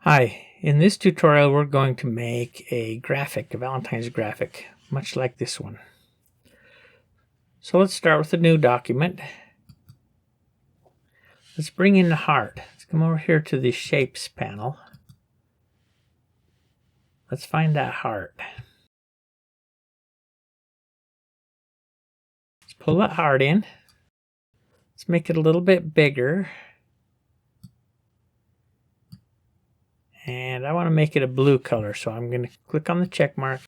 Hi, in this tutorial we're going to make a graphic, a Valentine's graphic, much like this one. So let's start with a new document. Let's bring in the heart. Let's come over here to the Shapes panel. Let's find that heart. Let's pull that heart in. Let's make it a little bit bigger. And I want to make it a blue color, so I'm going to click on the check mark.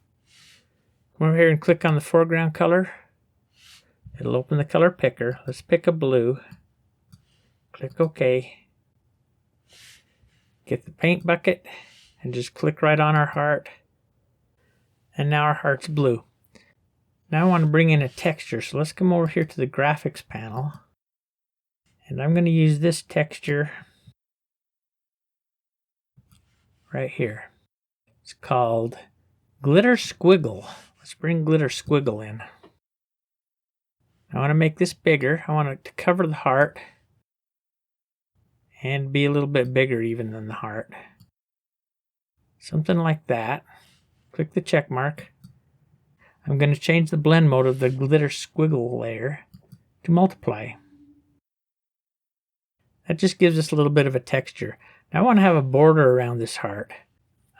Come over here and click on the foreground color. It'll open the color picker. Let's pick a blue. Click OK. Get the paint bucket and just click right on our heart. And now our heart's blue. Now I want to bring in a texture, so let's come over here to the graphics panel. And I'm going to use this texture right here. It's called Glitter Squiggle. Let's bring Glitter Squiggle in. I want to make this bigger. I want it to cover the heart and be a little bit bigger even than the heart. Something like that. Click the check mark. I'm going to change the blend mode of the Glitter Squiggle layer to multiply. That just gives us a little bit of a texture. Now I want to have a border around this heart.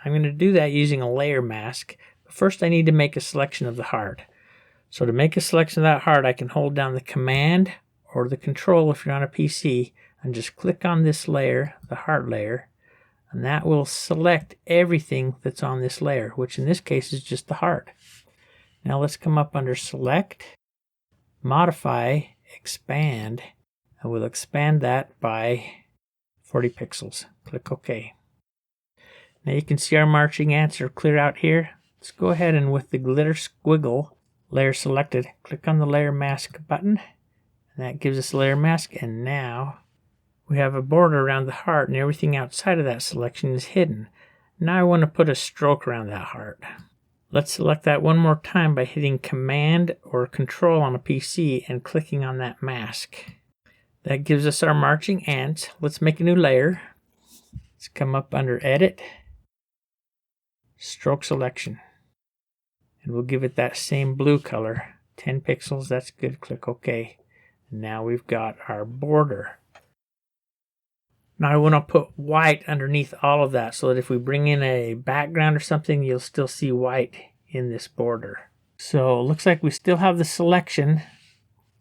I'm going to do that using a layer mask. But first I need to make a selection of the heart. So to make a selection of that heart, I can hold down the Command or the Control if you're on a PC and just click on this layer, the heart layer, and that will select everything that's on this layer, which in this case is just the heart. Now let's come up under Select, Modify, Expand, and we'll expand that by 40 pixels. Click OK. Now you can see our marching ants are clear out here. Let's go ahead and with the Glitter Squiggle layer selected, click on the Layer Mask button. And that gives us a layer mask, and now we have a border around the heart and everything outside of that selection is hidden. Now I want to put a stroke around that heart. Let's select that one more time by hitting Command or Control on a PC and clicking on that mask. That gives us our marching ants. Let's make a new layer. Let's come up under Edit, Stroke Selection. And we'll give it that same blue color. 10 pixels, that's good. Click OK. And now we've got our border. Now I want to put white underneath all of that so that if we bring in a background or something, you'll still see white in this border. So it looks like we still have the selection.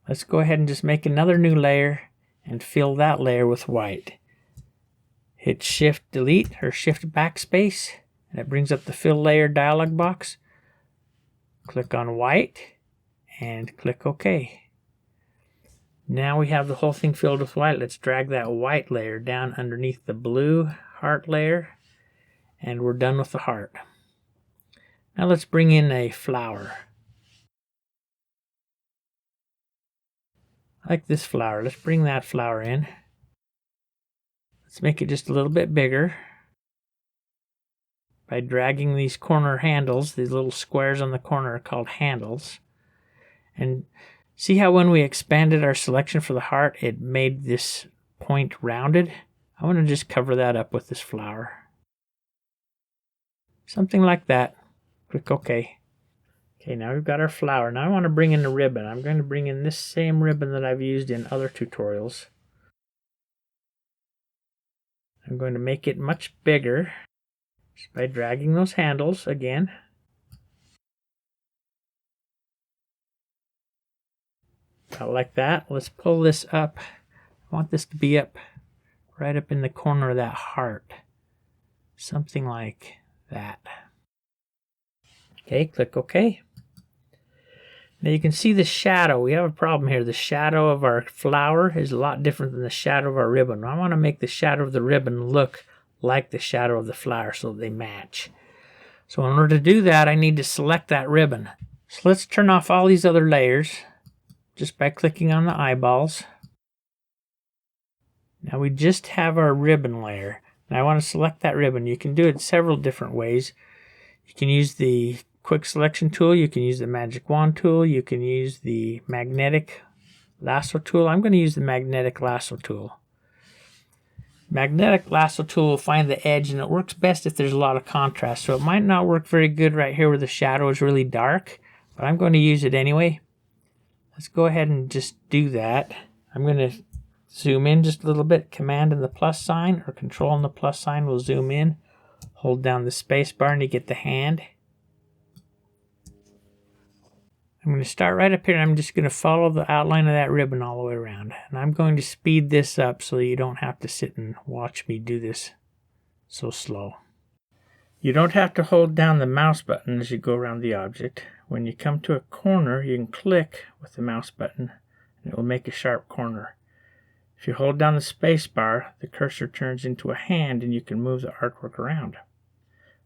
Let's go ahead and just make another new layer and fill that layer with white. Hit Shift Delete or Shift Backspace, and it brings up the Fill Layer dialog box. Click on white and click OK. Now we have the whole thing filled with white. Let's drag that white layer down underneath the blue heart layer, and we're done with the heart. Now let's bring in a flower. Like this flower. Let's bring that flower in. Let's make it just a little bit bigger by dragging these corner handles. These little squares on the corner are called handles. And see how when we expanded our selection for the heart, it made this point rounded? I want to just cover that up with this flower. Something like that. Click OK. Okay, now we've got our flower. Now I want to bring in the ribbon. I'm going to bring in this same ribbon that I've used in other tutorials. I'm going to make it much bigger just by dragging those handles again. About like that. Let's pull this up. I want this to be up right up in the corner of that heart. Something like that. Okay, click OK. Now you can see the shadow. We have a problem here. The shadow of our flower is a lot different than the shadow of our ribbon. I want to make the shadow of the ribbon look like the shadow of the flower so they match. So in order to do that, I need to select that ribbon. So let's turn off all these other layers just by clicking on the eyeballs. Now we just have our ribbon layer. Now I want to select that ribbon. You can do it several different ways. You can use the quick selection tool, you can use the magic wand tool, you can use the magnetic lasso tool. I'm going to use the magnetic lasso tool. magnetic lasso tool will find the edge, and it works best if there's a lot of contrast. So it might not work very good right here where the shadow is really dark, but I'm going to use it anyway. Let's go ahead and just do that. I'm going to zoom in just a little bit. Command and the plus sign, or Control and the plus sign will zoom in. Hold down the space bar and you get the hand. I'm going to start right up here, and I'm just going to follow the outline of that ribbon all the way around. And I'm going to speed this up so you don't have to sit and watch me do this so slow. You don't have to hold down the mouse button as you go around the object. When you come to a corner, you can click with the mouse button and it will make a sharp corner. If you hold down the space bar, the cursor turns into a hand and you can move the artwork around.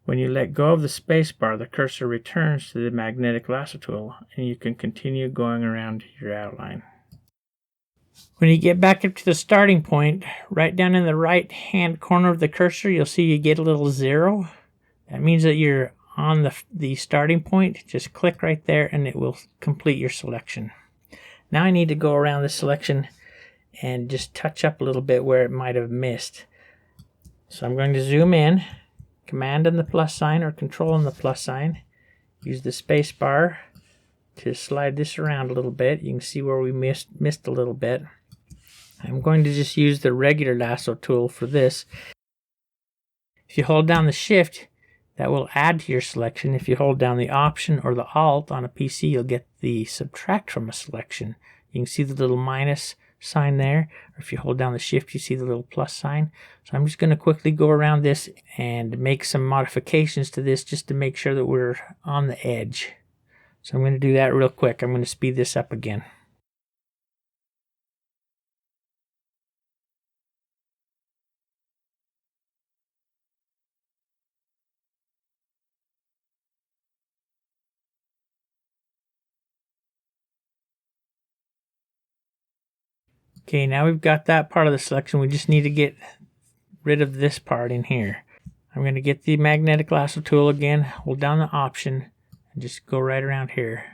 When you let go of the space bar, the cursor returns to the magnetic lasso tool and you can continue going around your outline. When you get back up to the starting point, right down in the right hand corner of the cursor, you'll see you get a little 0. That means that you're on the starting point. Just click right there and it will complete your selection. Now I need to go around the selection and just touch up a little bit where it might have missed. So I'm going to zoom in, Command and the plus sign, or Control and the plus sign. Use the space bar to slide this around a little bit. You can see where we missed a little bit. I'm going to just use the regular lasso tool for this. If you hold down the shift, that will add to your selection. If you hold down the option or the alt on a PC, you'll get the subtract from a selection. You can see the little minus sign there, or if you hold down the shift, you see the little plus sign. So I'm just going to quickly go around this and make some modifications to this just to make sure that we're on the edge. So I'm going to do that real quick. I'm going to speed this up again. Okay, now we've got that part of the selection. We just need to get rid of this part in here. I'm going to get the magnetic lasso tool again, hold down the option, and just go right around here.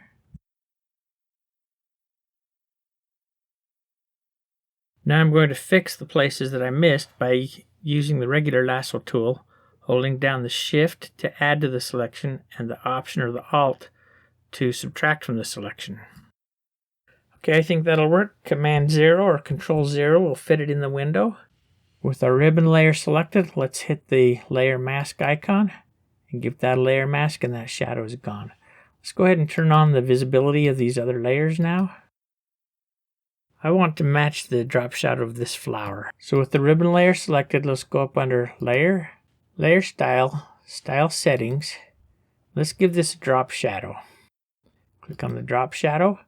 Now I'm going to fix the places that I missed by using the regular lasso tool, holding down the shift to add to the selection and the option or the alt to subtract from the selection. Okay, I think that'll work. Command 0 or Control 0 will fit it in the window. With our ribbon layer selected, let's hit the layer mask icon and give that a layer mask, and that shadow is gone. Let's go ahead and turn on the visibility of these other layers now. I want to match the drop shadow of this flower. So with the ribbon layer selected, let's go up under Layer, Layer Style, Style Settings. Let's give this a drop shadow. Click on the drop shadow.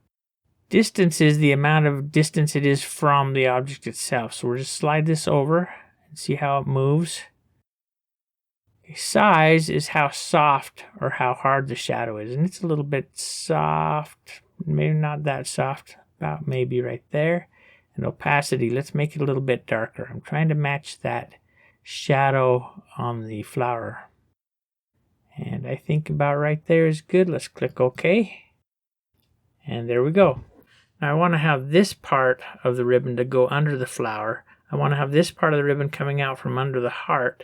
Distance is the amount of distance it is from the object itself. So we'll just slide this over and see how it moves. Size is how soft or how hard the shadow is. And it's a little bit soft, maybe not that soft, about maybe right there. And opacity, let's make it a little bit darker. I'm trying to match that shadow on the flower. And I think about right there is good. Let's click OK. And there we go. Now I want to have this part of the ribbon to go under the flower. I want to have this part of the ribbon coming out from under the heart.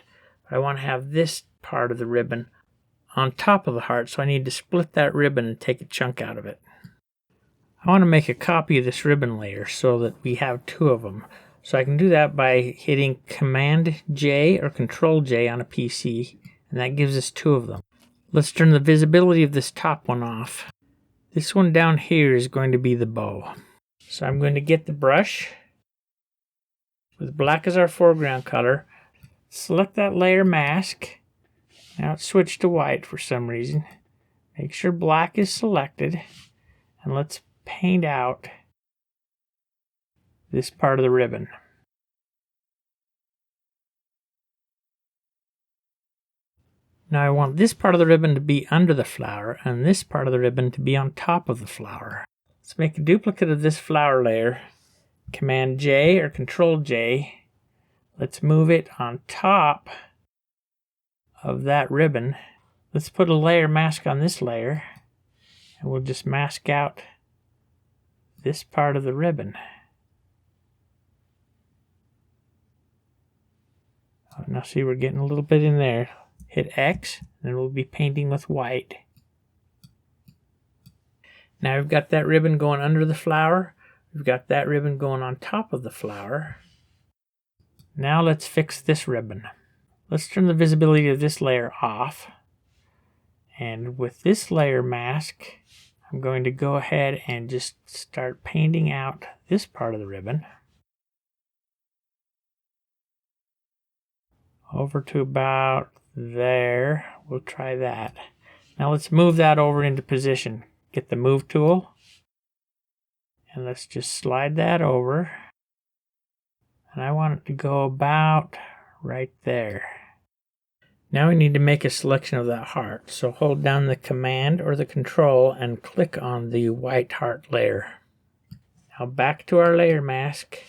I want to have this part of the ribbon on top of the heart, so I need to split that ribbon and take a chunk out of it. I want to make a copy of this ribbon layer so that we have 2 of them. So I can do that by hitting Command J or Control J on a PC, and that gives us 2 of them. Let's turn the visibility of this top one off. This one down here is going to be the bow. So I'm going to get the brush with black as our foreground color. Select that layer mask. Now it's switched to white for some reason. Make sure black is selected. And let's paint out this part of the ribbon. Now I want this part of the ribbon to be under the flower and this part of the ribbon to be on top of the flower. Let's make a duplicate of this flower layer. Command J or Control J. Let's move it on top of that ribbon. Let's put a layer mask on this layer and we'll just mask out this part of the ribbon. Now see, we're getting a little bit in there. Hit X, and we'll be painting with white. Now we've got that ribbon going under the flower. We've got that ribbon going on top of the flower. Now let's fix this ribbon. Let's turn the visibility of this layer off. And with this layer mask, I'm going to go ahead and just start painting out this part of the ribbon. Over to about there. We'll try that. Now let's move that over into position. Get the move tool. And let's just slide that over. And I want it to go about right there. Now we need to make a selection of that heart. So hold down the Command or the Control and click on the white heart layer. Now back to our layer mask.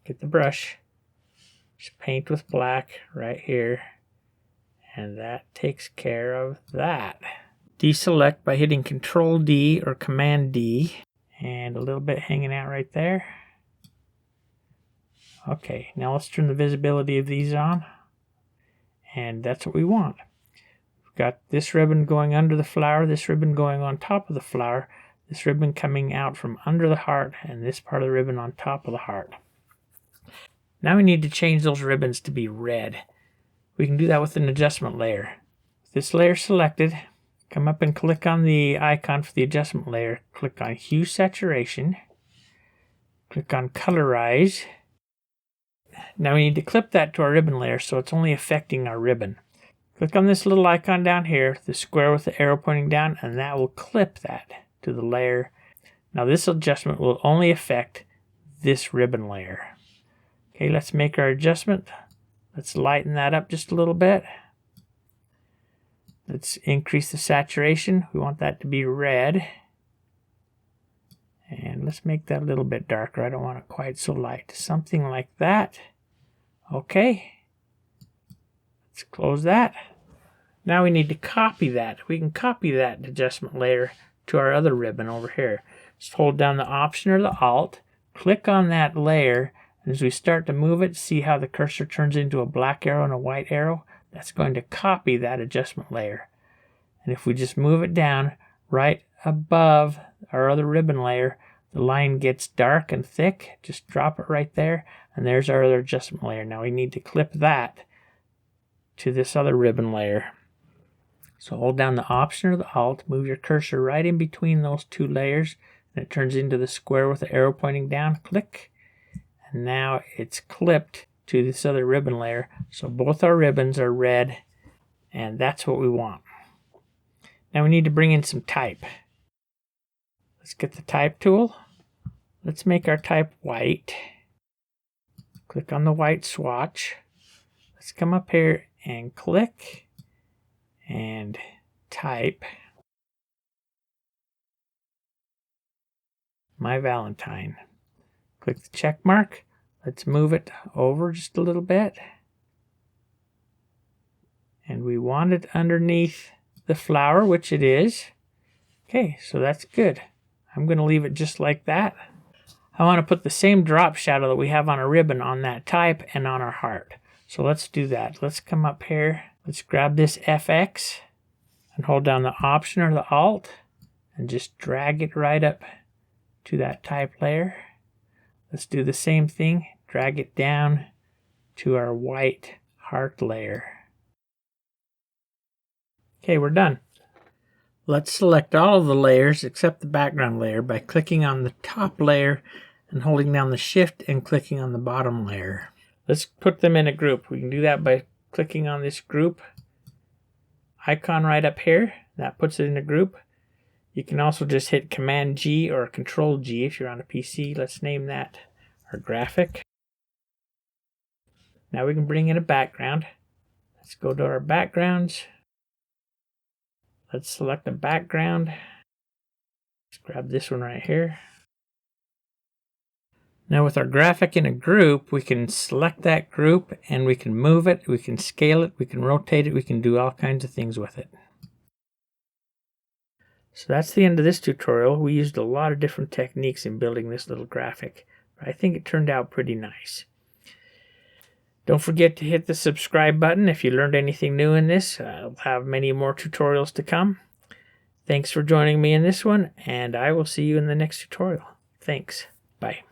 Get the brush. Just paint with black right here. And that takes care of that. Deselect by hitting Control D or Command D. And a little bit hanging out right there. Okay, now let's turn the visibility of these on. And that's what we want. We've got this ribbon going under the flower, this ribbon going on top of the flower, this ribbon coming out from under the heart, and this part of the ribbon on top of the heart. Now we need to change those ribbons to be red. We can do that with an adjustment layer. With this layer selected, come up and click on the icon for the adjustment layer. Click on Hue Saturation. Click on Colorize. Now we need to clip that to our ribbon layer so it's only affecting our ribbon. Click on this little icon down here, the square with the arrow pointing down, and that will clip that to the layer. Now this adjustment will only affect this ribbon layer. Okay, let's make our adjustment. Let's lighten that up just a little bit. Let's increase the saturation. We want that to be red. And let's make that a little bit darker. I don't want it quite so light. Something like that. Okay. Let's close that. Now we need to copy that. We can copy that adjustment layer to our other ribbon over here. Just hold down the Option or the Alt. Click on that layer. And as we start to move it, see how the cursor turns into a black arrow and a white arrow? That's going to copy that adjustment layer. And if we just move it down right above our other ribbon layer, the line gets dark and thick. Just drop it right there, and there's our other adjustment layer. Now we need to clip that to this other ribbon layer. So hold down the Option or the Alt, move your cursor right in between those two layers, and it turns into the square with the arrow pointing down. Click, and now it's clipped to this other ribbon layer. So both our ribbons are red, and that's what we want. Now we need to bring in some type. Let's get the type tool. Let's make our type white. Click on the white swatch. Let's come up here and click and type my Valentine. Click the check mark. Let's move it over just a little bit. And we want it underneath the flower, which it is. Okay, so that's good. I'm going to leave it just like that. I want to put the same drop shadow that we have on a ribbon on that type and on our heart. So let's do that. Let's come up here. Let's grab this FX and hold down the Option or the Alt and just drag it right up to that type layer. Let's do the same thing. Drag it down to our white heart layer. Okay, we're done. Let's select all of the layers except the background layer by clicking on the top layer and holding down the Shift and clicking on the bottom layer. Let's put them in a group. We can do that by clicking on this group icon right up here. That puts it in a group. You can also just hit Command G or Control G if you're on a PC. Let's name that our graphic. Now we can bring in a background. Let's go to our backgrounds. Let's select a background. Let's grab this one right here. Now with our graphic in a group, we can select that group and we can move it, we can scale it, we can rotate it, we can do all kinds of things with it. So that's the end of this tutorial. We used a lot of different techniques in building this little graphic, but I think it turned out pretty nice. Don't forget to hit the subscribe button if you learned anything new in this. I'll have many more tutorials to come. Thanks for joining me in this one, and I will see you in the next tutorial. Thanks. Bye.